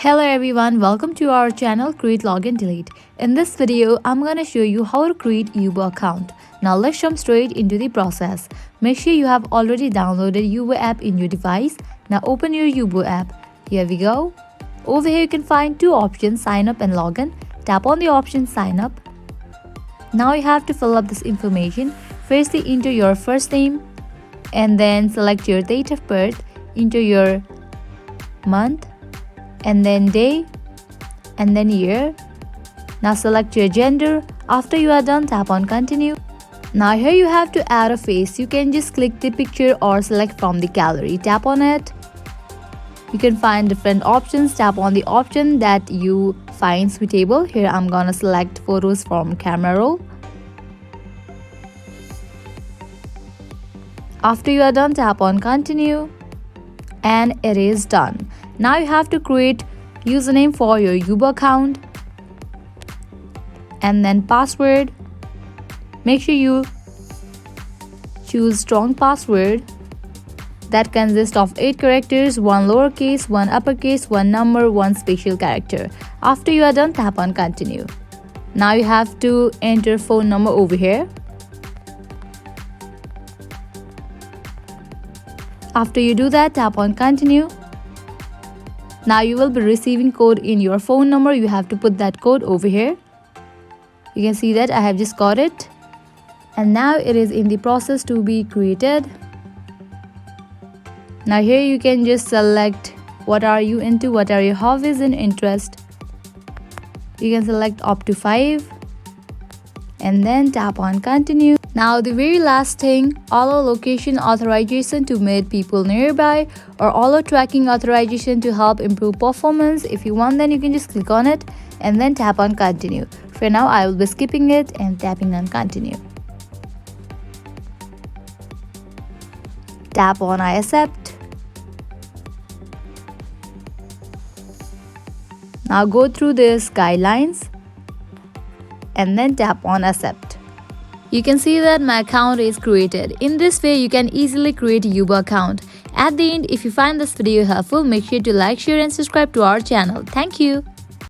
Hello everyone, welcome to our channel Create Login Delete. In this video, I'm gonna show you how to create Yubo account. Now let's jump straight into the process. Make sure you have already downloaded Yubo app in your device. Now open your Yubo app. Here we go. Over here you can find two options, sign up and login. Tap on the option sign up. Now you have to fill up this information. Firstly enter your first name and then select your date of birth, enter your month and then day and then year. Now select your gender. After you are done, tap on continue. Now here you have to add a face. You can just click the picture or select from the gallery. Tap on it. You can find different options. Tap on the option that you find suitable. Here I'm gonna select photos from camera roll. After you are done, tap on continue and it is done. Now you have to create username for your Yubo account and then password. Make sure you choose strong password that consists of 8 characters, 1 lowercase, 1 uppercase, 1 number, 1 special character. After you are done, tap on continue. Now you have to enter phone number over here. After you do that, tap on continue. Now you will be receiving code in your phone number. You have to put that code over here. You can see that I have just got it. And now it is in the process to be created. Now here you can just select what are you into, what are your hobbies and interest. You can select up to 5 and then tap on continue. Now the very last thing, allow location authorization to meet people nearby or allow tracking authorization to help improve performance. If you want, then you can just click on it and then tap on continue. For now I will be skipping it and tapping on continue. Tap on I accept. Now go through these guidelines and then tap on accept. You can see that my account is created. In this way, you can easily create a Yubo account. At the end, if you find this video helpful, make sure to like, share and subscribe to our channel. Thank you.